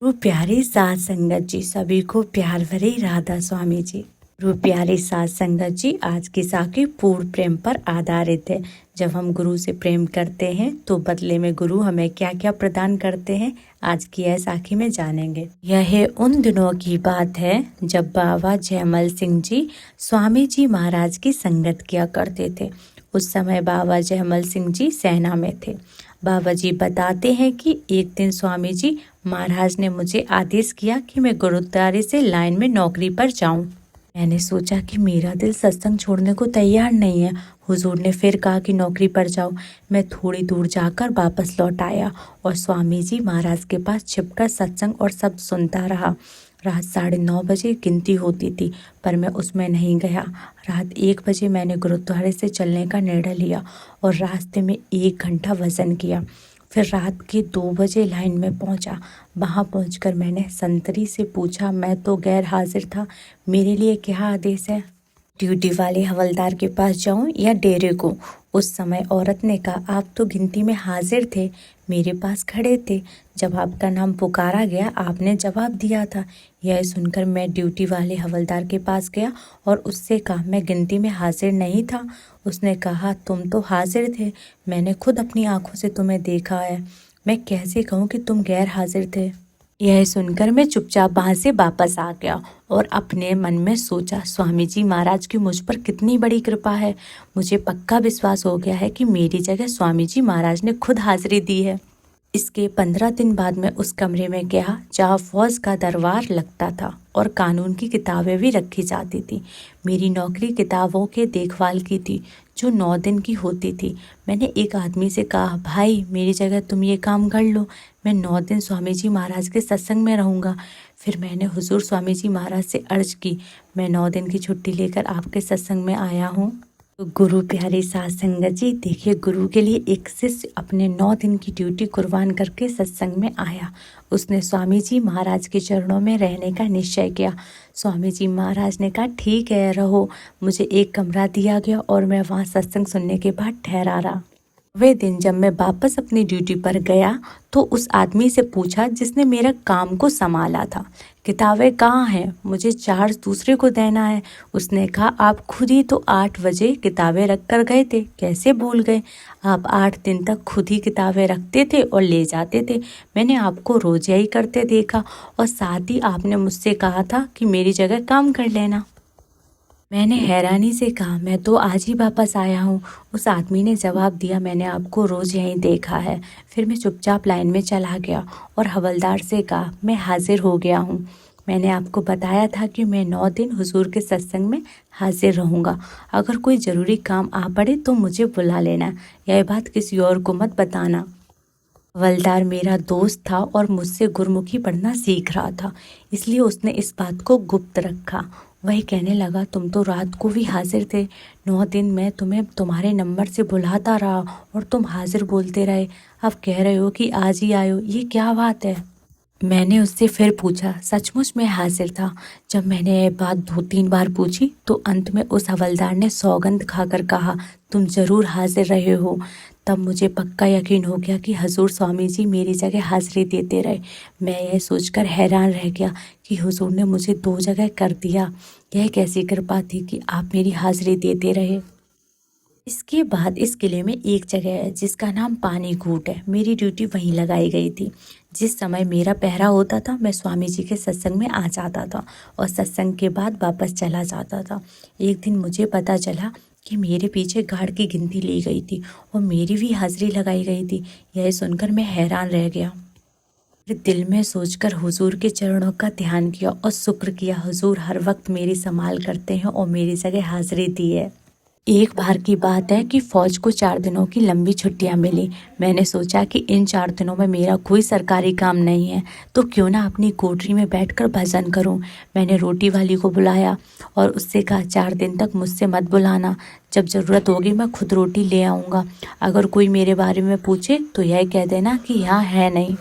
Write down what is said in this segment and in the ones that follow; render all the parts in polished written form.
प्यारी साध संगत जी, सभी को प्यार भरी राधा स्वामी जी। प्यारी साध संगत जी, आज की साखी पूर्ण प्रेम पर आधारित है। जब हम गुरु से प्रेम करते हैं तो बदले में गुरु हमें क्या क्या प्रदान करते हैं, आज की यह साखी में जानेंगे। यह उन दिनों की बात है जब बाबा जयमल सिंह जी स्वामी जी महाराज की संगत किया करते थे। उस समय बाबा जयमल सिंह जी सेना में थे। बाबा जी बताते हैं कि एक दिन स्वामी जी महाराज ने मुझे आदेश किया कि मैं गुरुद्वारे से लाइन में नौकरी पर जाऊं। मैंने सोचा कि मेरा दिल सत्संग छोड़ने को तैयार नहीं है। हुजूर ने फिर कहा कि नौकरी पर जाओ। मैं थोड़ी दूर जाकर वापस लौट आया और स्वामी जी महाराज के पास छिपकर सत्संग और सब सुनता रहा। रात 9:30 बजे गिनती होती थी, पर मैं उसमें नहीं गया। रात 1 बजे मैंने गुरुद्वारे से चलने का निर्णय लिया और रास्ते में 1 घंटा वज़न किया। फिर रात के 2 बजे लाइन में पहुंचा। वहां पहुंचकर मैंने संतरी से पूछा, मैं तो गैर हाजिर था, मेरे लिए क्या आदेश है? ड्यूटी वाले हवलदार के पास जाऊं या डेरे को? उस समय औरत ने कहा, आप तो गिनती में हाजिर थे, मेरे पास खड़े थे। जब आपका नाम पुकारा गया आपने जवाब दिया था। यह सुनकर मैं ड्यूटी वाले हवलदार के पास गया और उससे कहा, मैं गिनती में हाजिर नहीं था। उसने कहा, तुम तो हाजिर थे, मैंने खुद अपनी आंखों से तुम्हें देखा है, मैं कैसे कहूँ कि तुम गैर हाजिर थे? यह सुनकर मैं चुपचाप वहाँ से वापस आ गया और अपने मन में सोचा, स्वामी जी महाराज की मुझ पर कितनी बड़ी कृपा है। मुझे पक्का विश्वास हो गया है कि मेरी जगह स्वामी जी महाराज ने खुद हाजिरी दी है। इसके 15 दिन बाद मैं उस कमरे में गया जहाँ फौज का दरबार लगता था और कानून की किताबें भी रखी जाती थी। मेरी नौकरी किताबों के देखभाल की थी जो 9 दिन की होती थी। मैंने एक आदमी से कहा, भाई मेरी जगह तुम ये काम कर लो, मैं 9 दिन स्वामी जी महाराज के सत्संग में रहूँगा। फिर मैंने हुजूर स्वामी जी महाराज से अर्ज की, मैं 9 दिन की छुट्टी लेकर आपके सत्संग में आया हूँ। तो गुरु प्यारी साध संगत जी, देखिए गुरु के लिए एक शिष्य अपने 9 दिन की ड्यूटी कुर्बान करके सत्संग में आया। उसने स्वामी जी महाराज के चरणों में रहने का निश्चय किया। स्वामी जी महाराज ने कहा, ठीक है रहो। मुझे एक कमरा दिया गया और मैं वहाँ सत्संग सुनने के बाद ठहरा रहा। वे दिन जब मैं वापस अपनी ड्यूटी पर गया तो उस आदमी से पूछा जिसने मेरा काम को संभाला था, किताबें कहाँ हैं, मुझे चार्ज दूसरे को देना है। उसने कहा, आप खुद ही तो 8 बजे किताबें रख कर गए थे, कैसे भूल गए? आप 8 दिन तक खुद ही किताबें रखते थे और ले जाते थे। मैंने आपको रोज यही करते देखा और साथ ही आपने मुझसे कहा था कि मेरी जगह काम कर लेना। मैंने हैरानी से कहा, मैं तो आज ही वापस आया हूँ। उस आदमी ने जवाब दिया, मैंने आपको रोज़ यहीं देखा है। फिर मैं चुपचाप लाइन में चला गया और हवलदार से कहा, मैं हाजिर हो गया हूँ। मैंने आपको बताया था कि मैं 9 दिन हुजूर के सत्संग में हाजिर रहूँगा। अगर कोई ज़रूरी काम आ पड़े तो मुझे बुला लेना, यह बात किसी और को मत बताना। हवलदार मेरा दोस्त था और मुझसे गुरमुखी पढ़ना सीख रहा था, इसलिए उसने इस बात को गुप्त रखा। वही कहने लगा, तुम तो रात को भी हाजिर थे, 9 दिन मैं तुम्हें तुम्हारे नंबर से बुलाता रहा और तुम हाजिर बोलते रहे, अब कह रहे हो कि आज ही आयो, ये क्या बात है? मैंने उससे फिर पूछा, सचमुच मैं हाजिर था। जब मैंने ये बात 2-3 बार पूछी तो अंत में उस हवलदार ने सौगंध खाकर कहा, तुम जरूर हाजिर रहे हो। तब मुझे पक्का यकीन हो गया कि हजूर स्वामी जी मेरी जगह हाजिरी देते रहे। मैं यह सोचकर हैरान रह गया कि हुजूर ने मुझे 2 जगह कर दिया। यह कैसी कृपा थी कि आप मेरी हाजिरी देते रहे। इसके बाद इस किले में एक जगह है जिसका नाम पानी कूट है। मेरी ड्यूटी वहीं लगाई गई थी। जिस समय मेरा पहरा होता था मैं स्वामी जी के सत्संग में आ जाता था और सत्संग के बाद वापस चला जाता था। एक दिन मुझे पता चला कि मेरे पीछे गार्ड की गिनती ली गई थी और मेरी भी हाजिरी लगाई गई थी। यह सुनकर मैं हैरान रह गया। फिर दिल में सोचकर हुजूर के चरणों का ध्यान किया और शुक्र किया, हुजूर हर वक्त मेरी संभाल करते हैं और मेरी जगह हाजिरी दी है। एक बार की बात है कि फौज को 4 दिनों की लंबी छुट्टियां मिली। मैंने सोचा कि इन 4 दिनों में मेरा कोई सरकारी काम नहीं है तो क्यों ना अपनी कोठरी में बैठकर भजन करूं। मैंने रोटी वाली को बुलाया और उससे कहा, 4 दिन तक मुझसे मत बुलाना, जब ज़रूरत होगी मैं खुद रोटी ले आऊँगा। अगर कोई मेरे बारे में पूछे तो यह कह देना कि यहाँ है नहीं।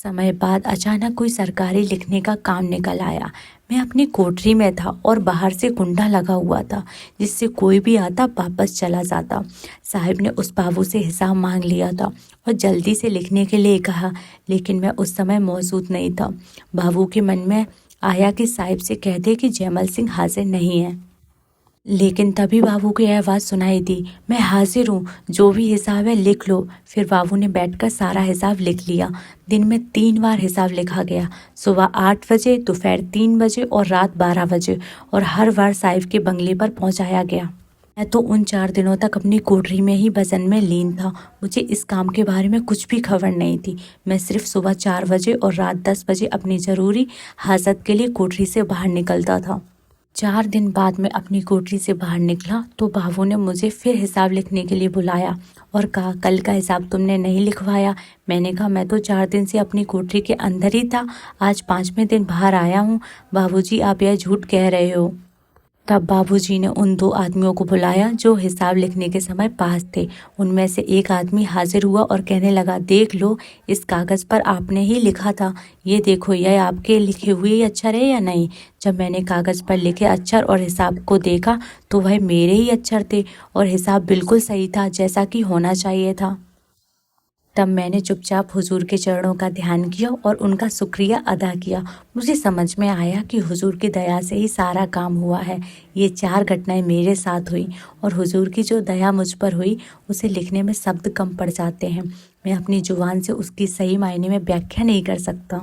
समय बाद अचानक कोई सरकारी लिखने का काम निकल आया। मैं अपनी कोठरी में था और बाहर से कुंडा लगा हुआ था, जिससे कोई भी आता वापस चला जाता। साहिब ने उस बाबू से हिसाब मांग लिया था और जल्दी से लिखने के लिए कहा, लेकिन मैं उस समय मौजूद नहीं था। बाबू के मन में आया कि साहिब से कह दे कि जयमल सिंह हाजिर नहीं है, लेकिन तभी बाबू की आवाज़ सुनाई दी, मैं हाजिर हूँ, जो भी हिसाब है लिख लो। फिर बाबू ने बैठकर सारा हिसाब लिख लिया। दिन में 3 बार हिसाब लिखा गया, सुबह 8 बजे, दोपहर 3 बजे और रात 12 बजे, और हर बार साहिब के बंगले पर पहुँचाया गया। मैं तो उन 4 दिनों तक अपनी कोठरी में ही भजन में लीन था। मुझे इस काम के बारे में कुछ भी खबर नहीं थी। मैं सिर्फ सुबह 4 बजे और रात 10 बजे अपनी ज़रूरी हाजत के लिए कोठरी से बाहर निकलता था। 4 दिन बाद मैं अपनी कोठरी से बाहर निकला तो बाबू ने मुझे फिर हिसाब लिखने के लिए बुलाया और कहा, कल का हिसाब तुमने नहीं लिखवाया। मैंने कहा, मैं तो 4 दिन से अपनी कोठरी के अंदर ही था, आज 5वें दिन बाहर आया हूँ। बाबूजी, आप यह झूठ कह रहे हो। तब बाबूजी ने उन 2 आदमियों को बुलाया जो हिसाब लिखने के समय पास थे। उनमें से एक आदमी हाजिर हुआ और कहने लगा, देख लो, इस कागज़ पर आपने ही लिखा था, ये देखो, यह आपके लिखे हुए ही अक्षर है या नहीं। जब मैंने कागज़ पर लिखे अक्षर और हिसाब को देखा तो वह मेरे ही अक्षर थे और हिसाब बिल्कुल सही था, जैसा कि होना चाहिए था। तब मैंने चुपचाप हुजूर के चरणों का ध्यान किया और उनका शुक्रिया अदा किया। मुझे समझ में आया कि हुजूर की दया से ही सारा काम हुआ है। ये 4 घटनाएं मेरे साथ हुई और हुजूर की जो दया मुझ पर हुई उसे लिखने में शब्द कम पड़ जाते हैं। मैं अपनी जुबान से उसकी सही मायने में व्याख्या नहीं कर सकता।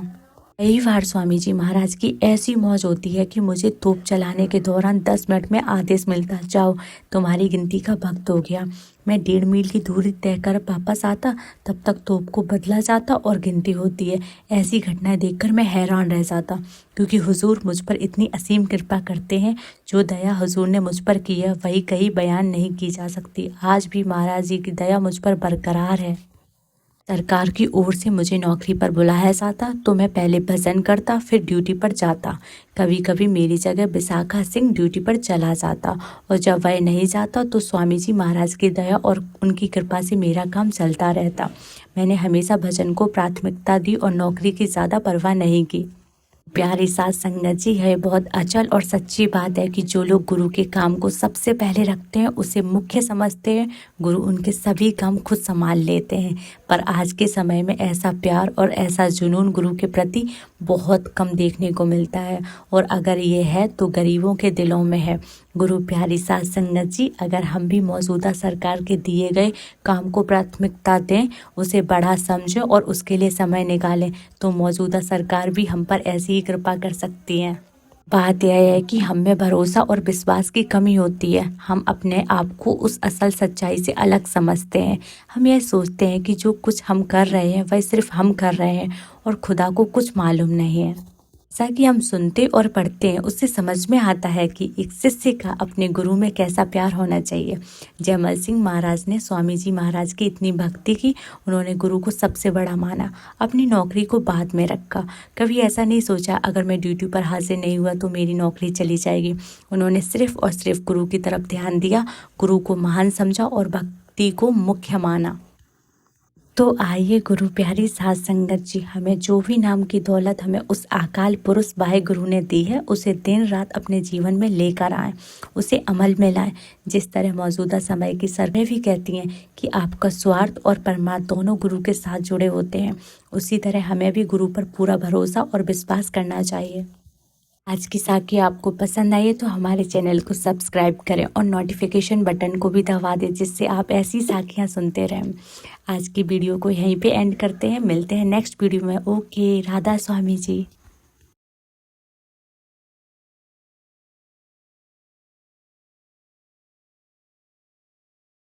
कई बार स्वामी जी महाराज की ऐसी मौज होती है कि मुझे तोप चलाने के दौरान 10 मिनट में आदेश मिलता, जाओ, तुम्हारी गिनती का वक्त हो गया। मैं 1.5 मील की दूरी तय कर वापस आता, तब तक तोप को बदला जाता और गिनती होती है। ऐसी घटनाएं देखकर मैं हैरान रह जाता, क्योंकि हुजूर मुझ पर इतनी असीम कृपा करते हैं। जो दया हुजूर ने मुझ पर की है वही कहीं बयान नहीं की जा सकती। आज भी महाराज जी की दया मुझ पर बरकरार है। सरकार की ओर से मुझे नौकरी पर बुलाया जाता तो मैं पहले भजन करता, फिर ड्यूटी पर जाता। कभी कभी मेरी जगह विशाखा सिंह ड्यूटी पर चला जाता, और जब वह नहीं जाता तो स्वामी जी महाराज की दया और उनकी कृपा से मेरा काम चलता रहता। मैंने हमेशा भजन को प्राथमिकता दी और नौकरी की ज़्यादा परवाह नहीं की। प्यारी साथ संगत जी, है बहुत अचल और सच्ची बात है कि जो लोग गुरु के काम को सबसे पहले रखते हैं, उसे मुख्य समझते हैं, गुरु उनके सभी काम खुद संभाल लेते हैं। पर आज के समय में ऐसा प्यार और ऐसा जुनून गुरु के प्रति बहुत कम देखने को मिलता है, और अगर ये है तो गरीबों के दिलों में है। गुरु प्यारी साथ संगत जी, अगर हम भी मौजूदा सरकार के दिए गए काम को प्राथमिकता दें, उसे बड़ा समझें और उसके लिए समय निकालें, तो मौजूदा सरकार भी हम पर ऐसी ही कृपा कर सकती है। बात यह है कि हम में भरोसा और विश्वास की कमी होती है। हम अपने आप को उस असल सच्चाई से अलग समझते हैं। हम यह सोचते हैं कि जो कुछ हम कर रहे हैं वह सिर्फ हम कर रहे हैं और खुदा को कुछ मालूम नहीं है। जैसा कि हम सुनते और पढ़ते हैं, उससे समझ में आता है कि एक शिष्य का अपने गुरु में कैसा प्यार होना चाहिए। जयमल सिंह महाराज ने स्वामी जी महाराज की इतनी भक्ति की, उन्होंने गुरु को सबसे बड़ा माना, अपनी नौकरी को बाद में रखा। कभी ऐसा नहीं सोचा अगर मैं ड्यूटी पर हाजिर नहीं हुआ तो मेरी नौकरी चली जाएगी। उन्होंने सिर्फ और सिर्फ गुरु की तरफ ध्यान दिया, गुरु को महान समझा और भक्ति को मुख्य माना। तो आइए गुरु प्यारी साथ संगत जी, हमें जो भी नाम की दौलत हमें उस अकाल पुरुष वाहे गुरु ने दी है, उसे दिन रात अपने जीवन में लेकर आएं, उसे अमल में लाएं। जिस तरह मौजूदा समय की सरकारें भी कहती हैं कि आपका स्वार्थ और परमात्मा दोनों गुरु के साथ जुड़े होते हैं, उसी तरह हमें भी गुरु पर पूरा भरोसा और विश्वास करना चाहिए। आज की साखी आपको पसंद आई है तो हमारे चैनल को सब्सक्राइब करें और नोटिफिकेशन बटन को भी दबा दें, जिससे आप ऐसी साखियाँ सुनते रहें। आज की वीडियो को यहीं पे एंड करते हैं, मिलते हैं नेक्स्ट वीडियो में। ओके, राधा स्वामी जी।